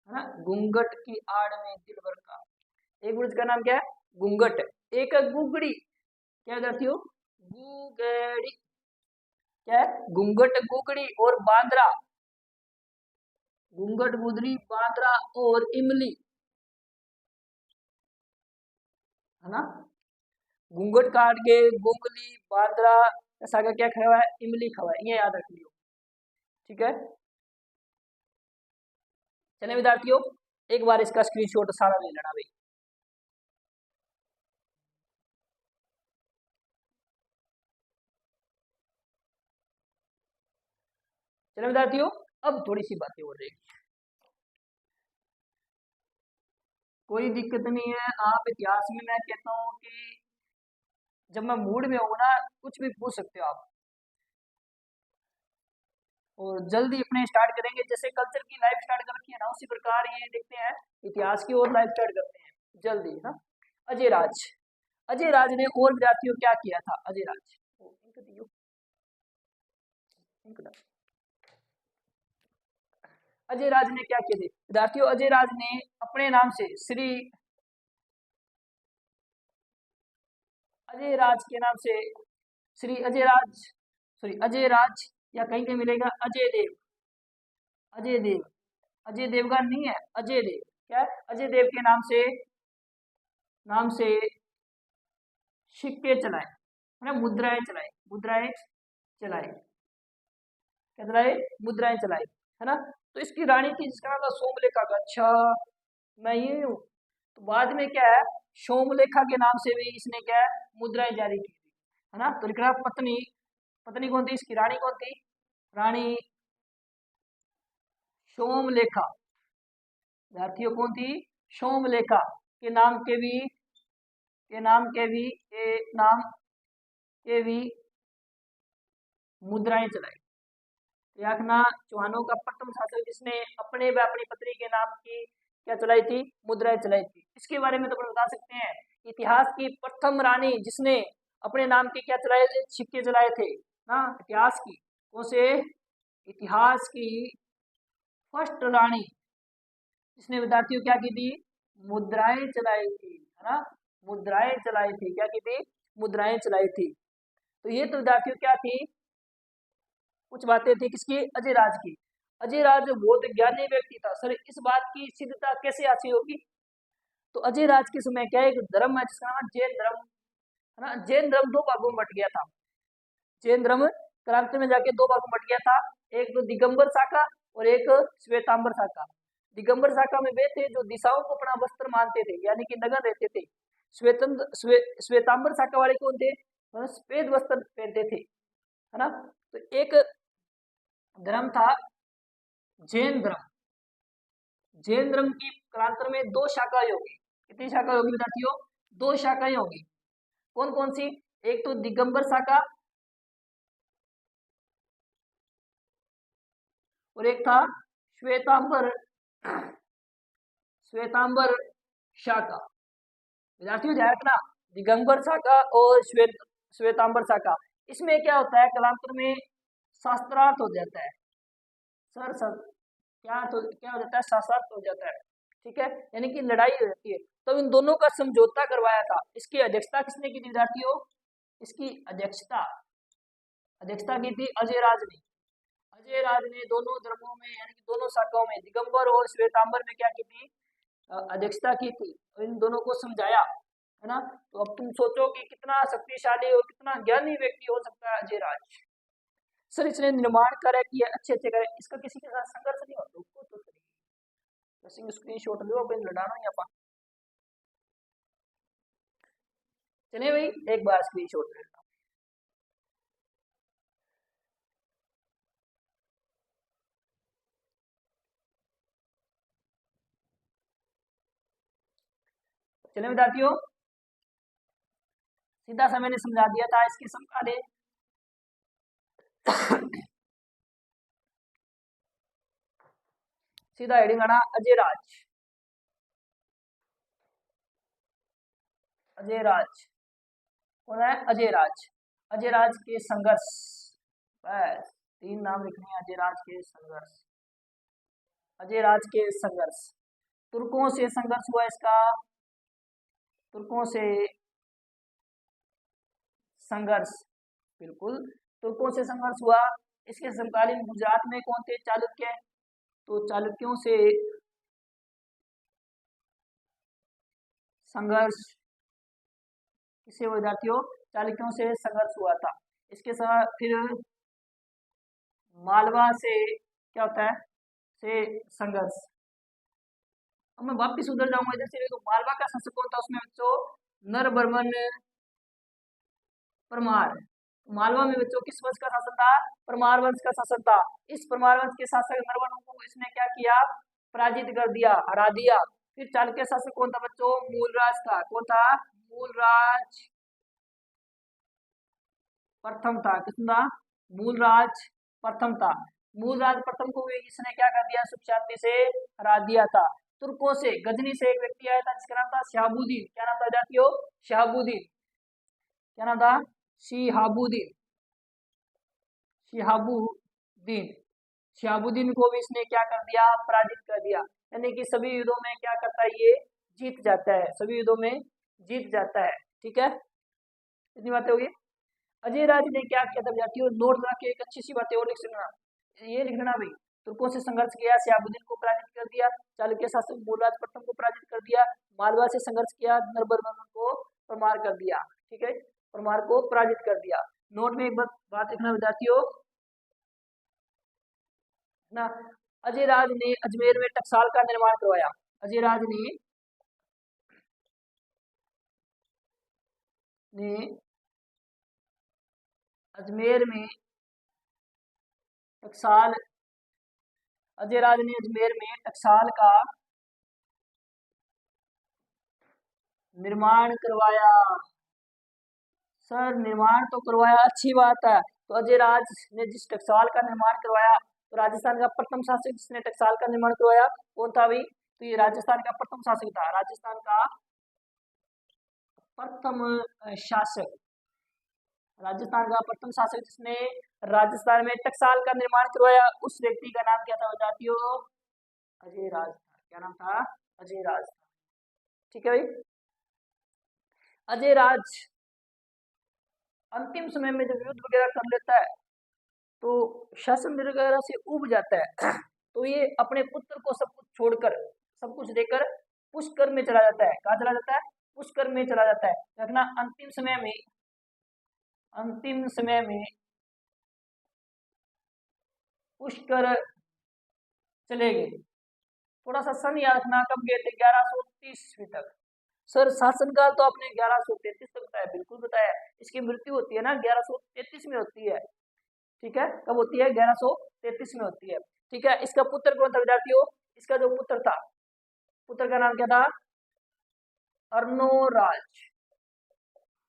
है ना? घूंघट की आड़ में दिल भर का। एक बुर्ज का नाम क्या है? घूंघट। एक गुगड़ी, क्या जाती हो? गुगड़ी। क्या है? घूंघट, गुगड़ी और बांद्रा। घूंघट, गुदरी, बांद्रा और इमली, है ना? घूंघट काट के गुगली, बांद्रा, ऐसा का क्या खाया है? इमली खावा है, ये याद रख लियो। ठीक है। चलिए विद्यार्थियों, एक बार इसका स्क्रीनशॉट सारा ले लेना भाई। चलो विद्यार्थियों, अब थोड़ी सी बातें हो रहेगी, कोई दिक्कत नहीं है। आप इतिहास में, मैं कहता हूँ कि जब मैं मूड में हूँ ना, कुछ भी पूछ सकते हो आप। और जल्दी अपने स्टार्ट करेंगे, जैसे कल्चर की लाइफ स्टार्ट कर रखी है ना, उसी प्रकार ये देखते हैं इतिहास की और लाइफ स्टार्ट करते हैं जल्दी ना। अजय राज, अजय राज ने और विद्यार्थियों क्या किया था? अजय राज, अजय राज ने क्या किए थे विद्यार्थियों? अजय राज ने अपने नाम से श्री अजय राज के नाम से श्री अजय राज, सॉरी अजय राज, या कहीं कहीं मिलेगा अजय देव, अजय देव, अजय देवगन नहीं है, अजय देव। क्या है? अजय देव के नाम से सिक्के चलाए, है ना, मुद्राएं चलाई, मुद्राएं चलाई, क्या चलाए? मुद्राएं चलाई, है ना। तो इसकी रानी थी जिसका नाम था सोमलेखा का। अच्छा, मैं ये हूँ। तो बाद में क्या है, सोमलेखा के नाम से भी इसने क्या है, मुद्राएं जारी की थी, है ना। तो लिख रहा पत्नी, पत्नी कौन थी इसकी? रानी कौन थी? रानी सोमलेखा। विद्यार्थियों कौन थी? सोमलेखा के नाम के भी, के नाम के भी, के नाम के भी मुद्राएं चलाई। याकना चौहानों का प्रथम शासक जिसने अपने व अपनी पत्नी के नाम की क्या चलाई थी? मुद्राएं चलाई थी। इसके बारे में तो अपन बता सकते हैं, इतिहास की प्रथम रानी जिसने अपने नाम के क्या चलाए थे? सिक्के चलाए थे ना। इतिहास की कौन से? इतिहास की फर्स्ट रानी जिसने विद्यार्थियों क्या की थी? मुद्राएं चलाई थी, है ना। मुद्राएं चलाई थी, क्या की थी? मुद्राएं चलाई थी। तो ये तो विद्यार्थियों क्या थी? कुछ बातें थी किसकी? अजय राज की। अजय राज बहुत ज्ञानी व्यक्ति था। सर इस बात की सिद्धता कैसे हासिल होगी? तो अजय राज के समय क्या है, एक धर्म है जिसका नाम जैन धर्म, है ना। जैन धर्म दो भागों में बट गया था। जैन धर्म क्रांति में जाके दो भागों में बट गया था, एक तो दिगंबर शाखा और एक श्वेतांबर शाखा। दिगंबर शाखा में वे थे जो दिशाओं को अपना वस्त्र मानते थे, यानी कि नग्न रहते थे। श्वेतांबर शाखा वाले कौन थे? श्वेत वस्त्र पहनते थे, है ना। तो एक धर्म था जैन धर्म। जैन धर्म की कालांतर में दो शाखाएं होगी। कितनी शाखा होगी विद्यार्थियों? दो शाखाएं होगी। कौन कौन सी? एक तो दिगंबर शाखा और एक था श्वेतांबर, श्वेतांबर शाखा। विद्यार्थियों ध्यान रखना, दिगंबर शाखा और श्वेतांबर शाखा, इसमें क्या होता है, कालांतर में शास्त्रार्थ हो जाता है। सर सर क्या हो जाता है? शास्त्रार्थ हो जाता है, ठीक है, यानी कि लड़ाई हो जाती है। तो इन दोनों का समझौता करवाया था। इसकी अध्यक्षता किसने की थी विद्यार्थियों? इसकी अध्यक्षता अध्यक्षता की थी अजय राज ने। अजय राज ने दोनों धर्मों में, यानी कि दोनों शाखाओं में, दिगंबर और श्वेतांबर में क्या की थी? अध्यक्षता की थी और इन दोनों को समझाया, है ना। तो अब तुम सोचो कि कितना शक्तिशाली और कितना ज्ञानी व्यक्ति हो सकता है अजय राज। सर इसने निर्माण कार्य किया, अच्छे अच्छे कार्य, इसका किसी के साथ संघर्ष नहीं होता उसको तो सही स्क्रीन शॉट लो अपन लड़ाना ही अपन। चलिए भाई एक बार स्क्रीन शॉट ले लो। चलिए विद्यार्थियों, सीधा सा मैंने समझा दिया था इसके समकालीन। सीधा हेडिंग आना अजय राज, अजय राज कौन है? अजय राज, अजय राज के संघर्ष, बस तीन नाम लिखने हैं, अजय राज के संघर्ष, अजय राज के संघर्ष। तुर्कों से संघर्ष हुआ इसका, तुर्कों से संघर्ष, बिल्कुल तुर्कों से संघर्ष हुआ। इसके समकालीन गुजरात में कौन थे? चालुक्य। तो चालुक्यों से संघर्ष किसे हुआ विद्यार्थियों? चालुक्यों से संघर्ष हुआ था। इसके साथ फिर मालवा से क्या होता है? से संघर्ष, अब मैं वापिस उधर जाऊंगा इधर से, देखो मालवा का शासक कौन था उसमें बच्चों, नरबर्मन परमार। मालवा में बच्चों किस वंश का शासन था, परमार वंश का शासन था। इस परमार वंश के शासक नरबर्मन को इसने क्या किया, पराजित कर दिया, हरा दिया। फिर चालुक्य शासक कौन था बच्चों, मूलराज था। कौन था, मूलराज प्रथम था। कितना, मूलराज प्रथम था। मूलराज प्रथम को भी इसने क्या कर दिया, सुख शांति से हरा दिया था। तुर्कों से, गजनी से एक व्यक्ति आया था जिसका नाम था शहाबुद्दीन। क्या नाम था जातियों, शहाबुद्दीन। क्या नाम था, शिहाबुद्दीन। शिहाबुद्दीन, शहाबुद्दीन को भी इसने क्या कर दिया, पराजित कर दिया। यानी कि सभी युद्धों में क्या करता है, ये जीत जाता है, सभी युद्धों में जीत जाता है। ठीक है, इतनी बातें होगी। अजय राज ने क्या किया था विद्यार्थियों, नोट बना के एक अच्छी सी बातें और लिख लेना, ये लिख लेना भाई। तुर्कों से संघर्ष किया, शहाबुद्दीन को पराजित कर दिया, चालुक्य शासक मूलराज प्रथम को पराजित कर दिया, मालवा से संघर्ष किया, नरबर्मन को परमार कर दिया। ठीक है, परमार को पराजित कर दिया। नोट में एक बात लिखना विद्यार्थियों ना, अजय राज ने अजमेर में टकसाल का निर्माण करवाया। अजय राज ने अजमेर में टकसाल, अजय राज ने अजमेर में टकसाल का निर्माण करवाया। सर निर्माण तो करवाया, अच्छी बात है। तो अजय राज ने जिस टकसाल का निर्माण करवाया, तो राजस्थान का प्रथम शासक जिसने टकसाल का निर्माण करवाया कौन था भाई, तो ये राजस्थान का प्रथम शासक था। राजस्थान का प्रथम शासक, राजस्थान का प्रथम शासक जिसने राजस्थान में टकसाल का निर्माण करवाया, उस व्यक्ति का नाम क्या था जातियों, अजय राज था। क्या नाम था, अजय राज था। ठीक है भाई, अजय राज अंतिम समय में जब युद्ध वगैरह कर लेता है तो शासन वगैरह से उब जाता है तो ये अपने पुत्र को सब कुछ छोड़कर, सब कुछ देकर पुष्कर में चला जाता है। कहाँ चला जाता है, पुष्कर में चला जाता है। देखना अंतिम समय में, अंतिम समय में पुष्कर चले गए। थोड़ा सा सन याद रखना, कब गए थे, 1130 ईस्वी तक। सर शासनकाल तो आपने 1133 तक बताया, बिल्कुल बताया। इसकी मृत्यु होती है ना 1133 में होती है। ठीक है, कब होती है, 1133 में होती है। ठीक है, इसका पुत्र कौन था विद्यार्थियों, इसका जो पुत्र था, पुत्र का नाम क्या था, अर्नोराज।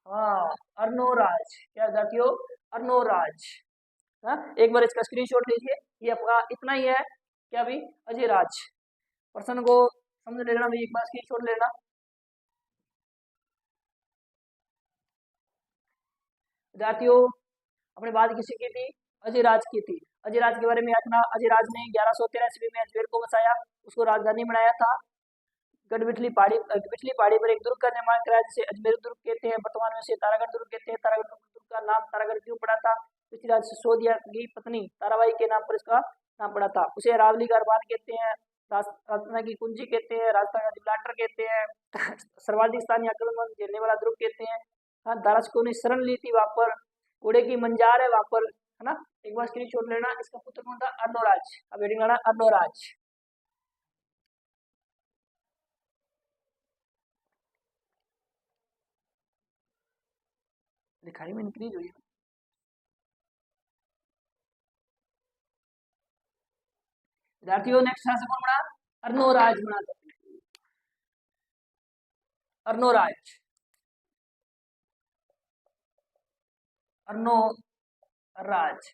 हाँ, अर्नोराज। क्या विद्यार्थियों, अर्नोराज। हाँ, एक बार इसका स्क्रीनशॉट लीजिए, ये आपका इतना ही है। क्या भाई, अजय राज। प्रश्न को समझ लेना भाई, एक बार स्क्रीनशॉट लेना। विद्यार्थियों अपने बात किसी की थी, अजय राज की थी। अजय राज के बारे में याद रखना, अजय राज ने 1113 ईस्वी में अजमेर को बसाया, उसको राजधानी बनाया था। गढ़विठली पहाड़ी पर एक दुर्ग का निर्माण कराया जिसे अजमेर दुर्ग कहते हैं, वर्तमान में से तारागढ़ दुर्ग कहते हैं। तारागढ़ दुर्ग का नाम तारागढ़ क्यों पड़ा था, पृथ्वीराज सिसोदिया की पत्नी ताराबाई के नाम पर इसका नाम पड़ा था। उसे अरावली का अरबान कहते हैं, राजस्थान की कुंजी कहते हैं, राजस्थान का जिब्राल्टर कहते हैं, सर्वाधिक स्थानीय आक्रमण झेलने वाला दुर्ग कहते हैं। हाँ, दारास्को ने शरण ली थी वहां पर, घोड़े की मंजार है वहां पर, है ना। एक बार स्क्रीनशॉट लेना। इसका पुत्र कौन था, अर्नोराज। अब हेडिंग लाना, अर्नोराज। लिखाई में इंक्रीज हुई है। विद्यार्थियों नेक्स्ट शासक कौन बना, अर्नोराज बना था, अर्नोराज, अर्नोराज।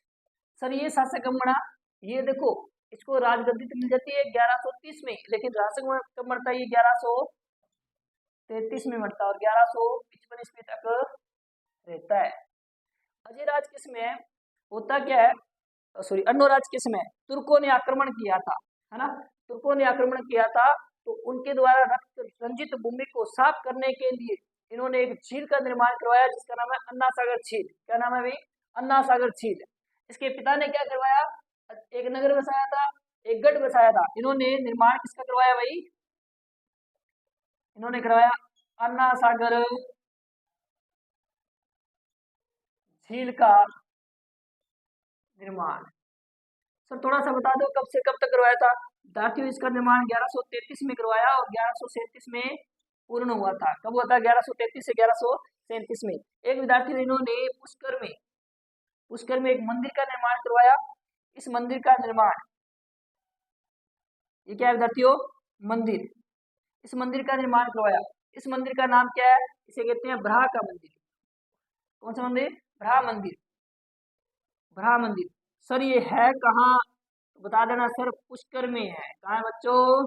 सर ये शासक कब बना, ये देखो इसको राजगद्दी तो मिल जाती है 1130 में, लेकिन शासक कब मरता है, ये 1133 में मरता है और 1155 ईस्वी तक रहता है। अजय राज के समय होता क्या है, सॉरी अर्नोराज के समय तुर्कों ने आक्रमण किया था, है ना। तुर्कों ने आक्रमण किया था तो उनके द्वारा रक्त रंजित भूमि को साफ करने के लिए इन्होंने एक झील का निर्माण करवाया जिसका नाम है अन्ना सागर झील। क्या नाम है भाई, अन्ना सागर झील। इसके पिता ने क्या करवाया, एक नगर बसाया था, एक गढ़ बसाया था। इन्होंने निर्माण किसका करवाया भाई, इन्होंने करवाया अन्ना सागर झील का निर्माण। सर थोड़ा सा बता दो कब से कब तक करवाया था, विद्यार्थियों इसका निर्माण 1133 में करवाया और 1137 में पूर्ण हुआ था। कब हुआ था? 1133 से 1137 में। एक विद्यार्थी इन्होंने पुष्कर में एक मंदिर का निर्माण करवाया। इस मंदिर का निर्माण, ये क्या है विद्यार्थियों? मंदिर। इस मंदिर का निर्माण करवाया। इस मंदिर का नाम क्या है? इसे कहते हैं ब्रहा का मंदिर। कौन सा मंदिर? ब्रहा मंदिर। ब्रहा मंदिर। सर ये है कहाँ? बता देना सर। पुष्कर में है। कहाँ है बच्चों?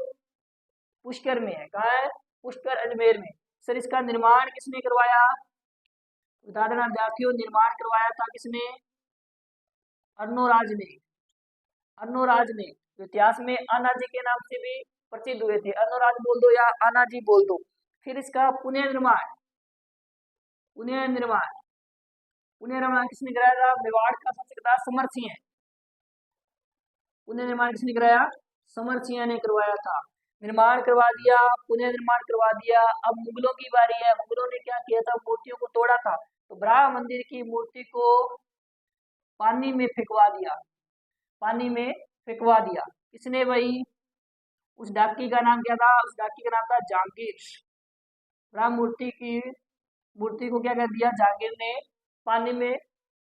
पुष्कर में है। कहाँ है? पुष्कर, अजमेर में। सर इसका निर्माण किसने करवाया? बता देना विद्यार्थियों। निर्माण करवाया था किसने? अर्नोराज ने। अर्नोराज ने, जो इतिहास में आना जी के नाम से भी प्रसिद्ध हुए थे। अर्नोराज बोल दो या आना जी बोल दो। फिर इसका पुनर्निर्माण किसने कराया था? मेवाड़ का शासक था समर सिंह। पुनर्निर्माण किसने कराया? समर सिंह ने करवाया था। निर्माण करवा दिया, पुनर्निर्माण करवा दिया। अब मुगलों की बारी है। मुगलों ने क्या किया था? मूर्तियों को तोड़ा था। तो ब्रहा मंदिर की मूर्ति को पानी में फेंकवा दिया। पानी में फेंकवा दिया। किसने भाई? उस डाकी का नाम क्या था? उस डाकी का नाम था जहांगीर। राम मूर्ति को क्या कर दिया? जहांगीर ने पानी में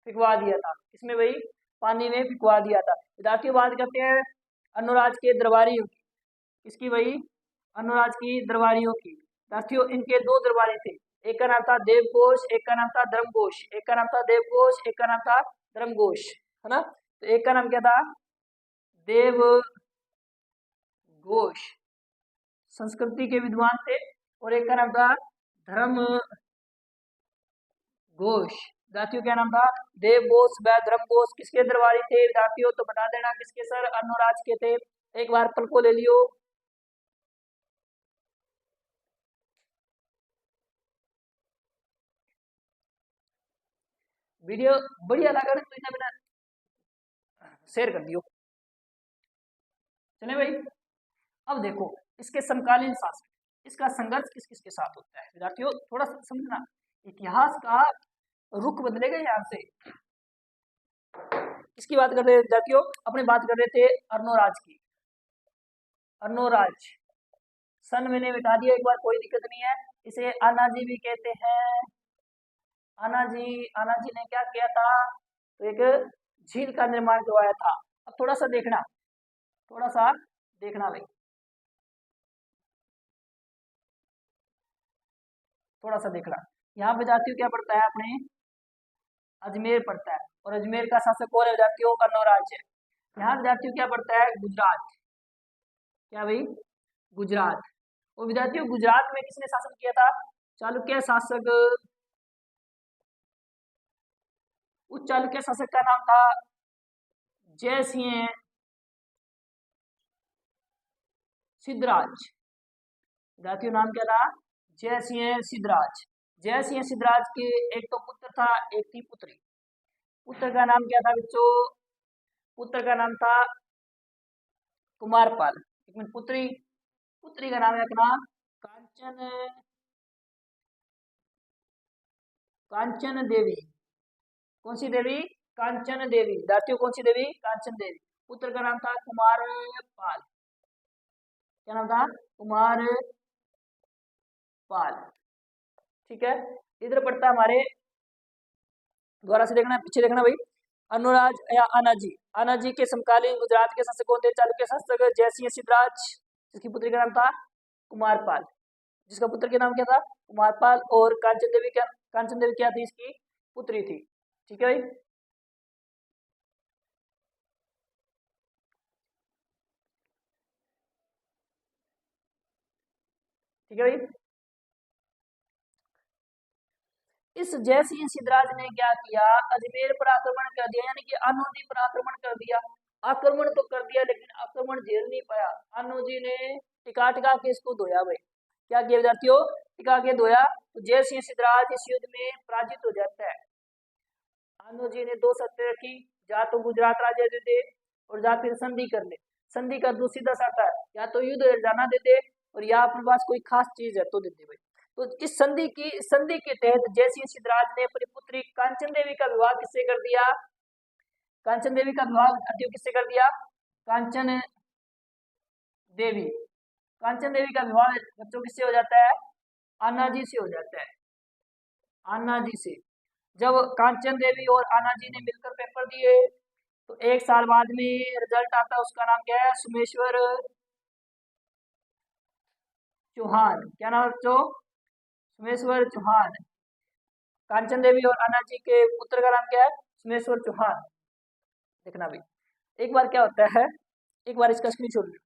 फेंकवा दिया था। किसमें भाई? पानी में फेंकवा दिया था। विद्यार्थियों बात करते हैं अनुराज के दरबारियों की। किसकी भाई? अनुराज की दरबारियों की। विद्यार्थियों इनके दो दरबारी थे। एक का नाम था देवघोष, एक का नाम था धर्मघोष। एक का नाम था देवघोष, एक का नाम था धर्मघोष, है ना? तो एक का नाम क्या था? देव घोष, संस्कृति के विद्वान थे। और एक का नाम था धर्म घोष। विद्यार्थियों क्या नाम था? देव घोष व धर्म घोष। किसके दरबारी थे विद्यार्थियों? तो बता देना किसके सर? अनुराज के थे। एक बार पल को ले लियो। वीडियो बढ़िया लगा तो इतना बिना शेयर कर दियो। चले भाई, अब देखो इसके समकालीन शासक, इसका संघर्ष किस किस के साथ होता है विद्यार्थियों? थोड़ा समझना, इतिहास का रुख बदलेगा यहाँ से। किसकी बात कर रहे हैं विद्यार्थियों? अपने बात कर रहे थे अर्नोराज की। अर्नोराज सन मैंने बिठा दिया एक बार, कोई दिक्कत नहीं है। इसे आनाजी भी कहते हैं। आनाजी ने क्या किया था? तो एक झील का निर्माण करवाया था। अब थोड़ा सा देखना भाई, थोड़ा सा देखना। यहाँ विद्यार्थियों क्या पढ़ता है अपने? अजमेर पढ़ता है। और अजमेर का शासक कौन है विद्यार्थियों? अर्नोराज है। यहाँ विद्यार्थियों क्या पढ़ता है? गुजरात। क्या भाई? गुजरात। और विद्यार्थियों गुजरात में किसने शासन किया था? चालुक्य शासक। उस चालुक्य शासक का नाम था जय सिंह सिद्धराज। विद्यार्थियों नाम क्या था? जय सिंह सिद्धराज। जय सिंह सिद्धराज के एक तो पुत्र था, एक थी पुत्री। पुत्र का नाम क्या था बच्चों? पुत्र का नाम था कुमारपाल। एक मिनट, पुत्री का नाम है अपना कांचन देवी। कौन सी देवी? कांचन देवी। विद्यार्थियों कौन सी देवी? कांचन देवी। पुत्र का नाम था कुमारपाल। क्या नाम था? कुमारपाल। ठीक है, इधर पढ़ता हमारे, दोबारा से देखना, पीछे देखना भाई। अनुराज या आनाजी। आनाजी के समकालीन गुजरात के शासक कौन थे? चालुक्य शासक जयसिंह सिद्धराज, जिसकी पुत्री का नाम था कुमारपाल। जिसका पुत्र के नाम क्या था? कुमारपाल। और कांचन देवी क्या थी? इसकी पुत्री थी। ठीक है भाई। ठीक है भाई। इस जयसिंह सिद्धराज ने क्या किया? अजमेर पर आक्रमण कर दिया, यानी कि आनोजी पर आक्रमण कर दिया। आक्रमण तो कर दिया लेकिन आक्रमण झेल नहीं पाया। आनोजी ने टिका के इसको धोया भाई। क्या किया विद्यार्थियों? टिका के धोया। तो जयसिंह सिद्धराज इस युद्ध में पराजित हो जाता है। आनोजी ने दो शर्तें रखी, या तो गुजरात राज्य दे दे और या फिर संधि कर ले। संधि का दो सीधा शर्त है, या तो युद्ध जाना दे दे और या अपने पास कोई खास चीज है तो दे दे भाई। तो इस संधि के तहत जयसिंह सिद्धराज ने अपनी पुत्री कांचन देवी का विवाह किससे कर दिया? कांचन देवी का विवाह किससे कर दिया? कांचन देवी। कांचन देवी का विवाह बच्चों किससे हो जाता है? आना जी से हो जाता है, आना जी से। जब कांचन देवी और आना जी ने मिलकर पेपर दिए तो 1 साल बाद में रिजल्ट आता है, उसका नाम क्या है? सोमेश्वर चौहान। क्या नाम है बच्चों? सोमेश्वर चौहान। कांचन देवी और आना जी के पुत्र का नाम क्या है? सोमेश्वर चौहान। देखना भी एक बार क्या होता है, एक बार इसका स्क्रीनशॉट लो।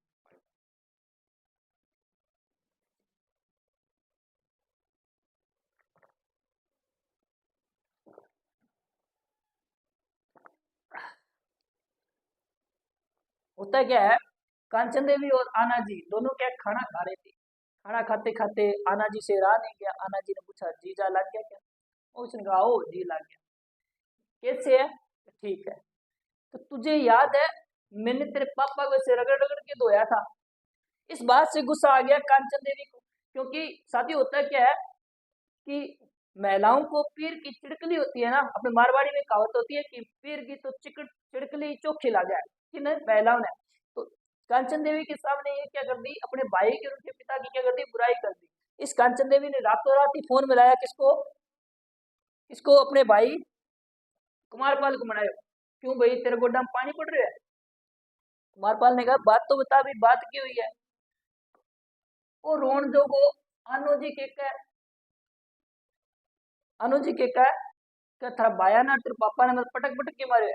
होता क्या है, कांचन देवी और आना जी दोनों क्या खाना खा रहे थे। खाना खाते खाते आना जी से रहा नहीं गया। आना जी ने पूछा जीजा लग गया क्या? उसने कहा ओ जी लग गया। कैसे है? ठीक है। तो तुझे याद है मैंने तेरे पापा को ऐसे रगड़ रगड़ के धोया था। इस बात से गुस्सा आ गया कांचन देवी को, क्योंकि साथी होता क्या है कि महिलाओं को पीर की चिड़कली होती है ना, अपने मारवाड़ी में कहावत होती है कि पीर की तो चिड़कली चौखी ला जाए, कि नहीं महिलाओं ने। तो कांचन देवी के सामने ये क्या कर दी, अपने भाई के उनके पिता की क्या कर दी, बुराई कर दी। इस कांचन देवी ने रातों रात ही फोन मिलाया किसको? किसको? अपने भाई कुमारपाल को मनाया। क्यों भाई तेरे गोड्डा में पानी पड़ रहा है? कुमारपाल ने कहा बात तो बता भी, बात की हुई है? वो रोन जो को आनो जी के कह, अनु जी के कह क्या था बाया ना तेरे पापा ने मतलब पटक पटक के मारे,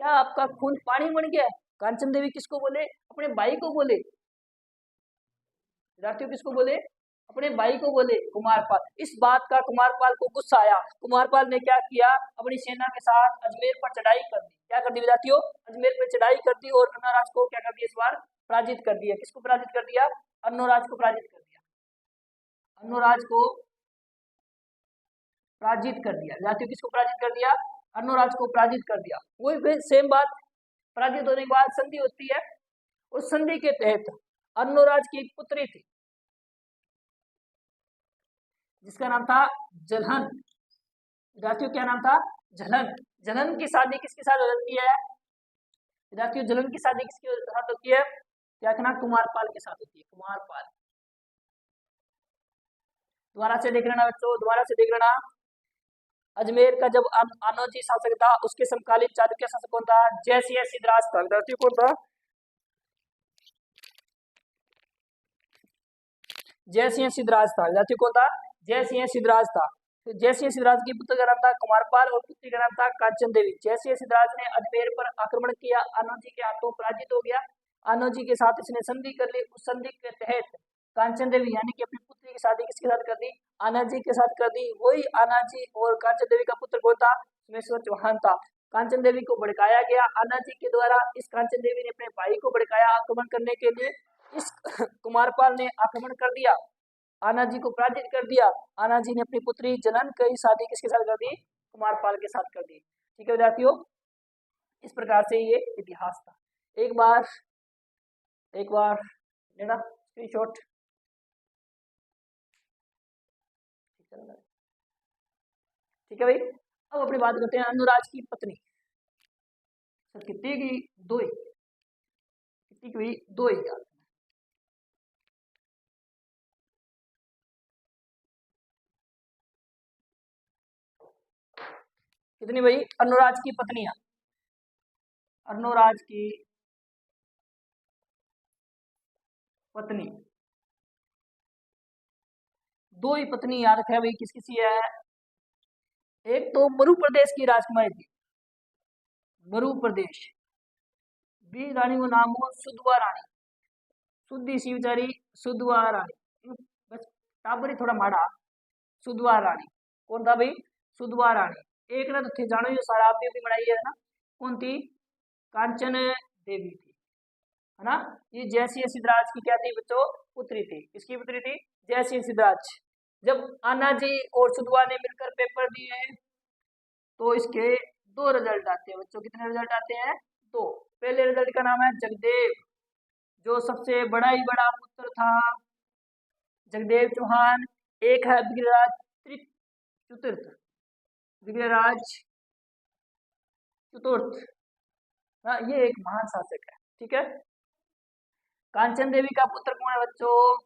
क्या आपका खून पानी बन गया? कांचन देवी किसको बोले? अपने भाई को बोले। विद्यार्थियों किसको बोले? अपने भाई को बोले, कुमारपाल। इस बात का कुमारपाल को गुस्सा आया। कुमारपाल ने क्या किया, अपनी सेना के साथ अजमेर पर चढ़ाई कर दी। क्या कर दी विद्यार्थियों? अजमेर पर चढ़ाई कर दी और अन्नाराज को क्या कर दिया, इस बार पराजित कर दिया। किसको पराजित कर दिया? अन्नोराज को पराजित कर दिया। अन्नोराज को पराजित कर दिया। विद्यार्थियों किसको पराजित कर दिया? अन्नोराज को पराजित कर दिया। वही सेम बात, पराजित होने के बाद संधि होती है। उस संधि के तहत अन्नोराज की एक पुत्री थी जिसका नाम था जलहन। विद्यार्थियों क्या नाम था? जलन। जलन की शादी किसके साथ हो जाती है? विद्यार्थियों जलन की शादी किसके साथ होती है? क्या कहना? कुमारपाल के साथ होती है, कुमारपाल। दोबारा से देख लेना बच्चों, दोबारा से देख लेना। अजमेर का जब आनोजी शासक था उसके समकालीन चालुक्य शासक कौन था? जयसिंह सिद्धराज था। विद्यार्थियों कौन था? जयसिंह सिद्धराज था। विद्यार्थियों कौन था? जयसिंह सिद्धराज था। तो जयसिंह सिद्धराज की पुत्र का नाम था कुमारपाल और पुत्री का नाम था कांचन देवी। जयसिंह सिद्धराज ने अजमेर पर आक्रमण किया, आनोजी के हाथों पराजित हो गया। आनोजी के साथ इसने संधि कर ली। उस संधि के तहत कांचन देवी यानी कि अपनी पुत्री की शादी किसके साथ कर दी? आनाजी के साथ कर दी। वही आनाजी और कांचन देवी का पुत्र कौन था? सोमेश्वर चौहान था। कांचन देवी को भड़काया गया आनाजी के द्वारा। इस कांचन देवी ने अपने भाई को भड़काया आक्रमण करने के लिए। इस कुमारपाल ने आक्रमण कर दिया, आना जी को पराजित कर दिया। आना जी ने अपनी पुत्री जनन की शादी किसके साथ कर दी? कुमारपाल के साथ कर दी। ठीक है विद्यार्थियों, इस प्रकार से ये इतिहास था। एक बार लेना स्क्रीनशॉट। ठीक है भाई, अब अपनी बात करते हैं अनुराज की पत्नी। कितनी की? दो ही। कितनी की हुई? दो ही। कितनी भाई? अनुराज की पत्नियां, अनुराज की पत्नी, दो ही पत्नी याद रखे भाई। किस किसी है? एक तो मरु प्रदेश की राजकुमारी थी, मरु प्रदेश। बी रानी को नाम हो सुधवा रानी, सुधी सी बेचारी, सुधवा रानी। बस टाबर ही थोड़ा माड़ा। सुधवा रानी कौन था भाई? सुधवा रानी। एक ना तो थे जानो, ये सारा आप भी बनाई है ना, कौन थी? कांचन देवी थी, है ना। ये जयसिंह सिद्धराज की क्या थी बच्चों? पुत्री थी। किसकी पुत्री थी? जयसिंह सिद्धराज। जब आना जी और सुधवा ने मिलकर पेपर दिए तो इसके दो रिजल्ट आते हैं बच्चों। कितने रिजल्ट आते हैं? दो। पहले रिजल्ट का नाम है जगदेव, जो सबसे बड़ा ही बड़ा पुत्र था, जगदेव चौहान। एक है विग्रहराज चतुर्थ, विग्रहराज चतुर्थ। हाँ, ये एक महान शासक है। ठीक है। कांचन देवी का पुत्र कौन है बच्चों?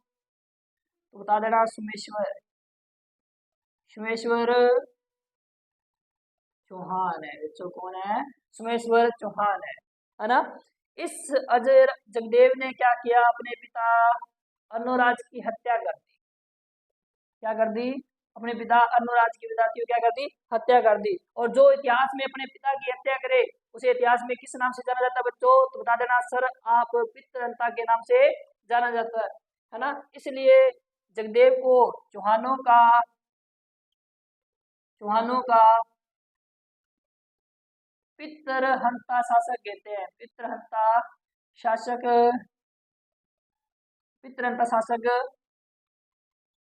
तो बता देना सोमेश्वर। सोमेश्वर चौहान है बच्चों। कौन है? सोमेश्वर चौहान है ना। इस अजय जगदेव ने क्या किया? अपने पिता अर्णोराज की हत्या कर दी। क्या कर दी? अपने पिता अर्णोराज की विदातियों क्या कर दी? हत्या कर दी। और जो इतिहास में अपने पिता की हत्या करे उसे इतिहास में किस नाम से जाना जाता है बच्चों? तो बता देना सर आप पितृहंता के नाम से जाना जाता है ना। इसलिए जगदेव को चौहानों का पितृहंता शासक कहते हैं। पितृहंता शासक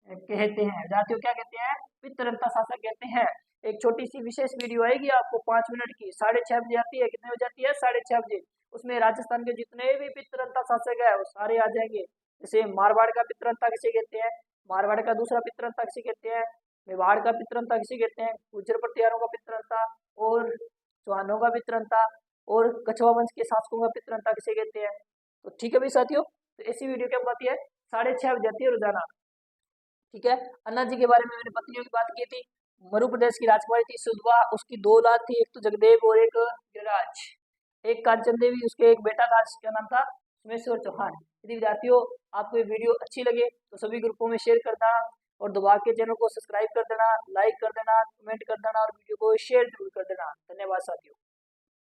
कहते हैं। जातियों क्या कहते हैं? पितृहंता शासक कहते हैं। एक छोटी सी विशेष वीडियो आएगी आपको 5 मिनट की, 6:30 बजे आती है। कितने बजे आती है? 6:30 बजे। उसमें राजस्थान के जितने भी पितृहंता शासक है वो सारे आ जाएंगे। जैसे मारवाड़ का पितृहंता किसे कहते हैं? मारवाड़ का दूसरा पितृहंता किसे कहते हैं? मेवाड़ का पितृहंता किसे कहते हैं? गुर्जर प्रतिहारों का पितृहंता और चौहानों का पितृहंता और कछवा वंश के शासकों का पितृहंता किसे कहते हैं? तो ठीक है भाई साथियों, तो ऐसी वीडियो क्या बताती है? 6:30 बजे आती है रोजाना। ठीक है। अन्ना जी के बारे में मैंने पत्नियों की बात की थी। मरु प्रदेश की राजकुमारी थी सुधवा, उसकी 2 औलाद थी, एक तो जगदेव और एक गिरिराज। एक कांचन देवी, उसके एक बेटा था जिसका नाम था सोमेश्वर चौहान। यदि विद्यार्थियों आपको ये वीडियो अच्छी लगे तो सभी ग्रुपों में शेयर कर देना और दबा के चैनल को सब्सक्राइब कर देना, लाइक कर देना, कमेंट कर देना और वीडियो को शेयर जरूर कर देना। धन्यवाद साथियों।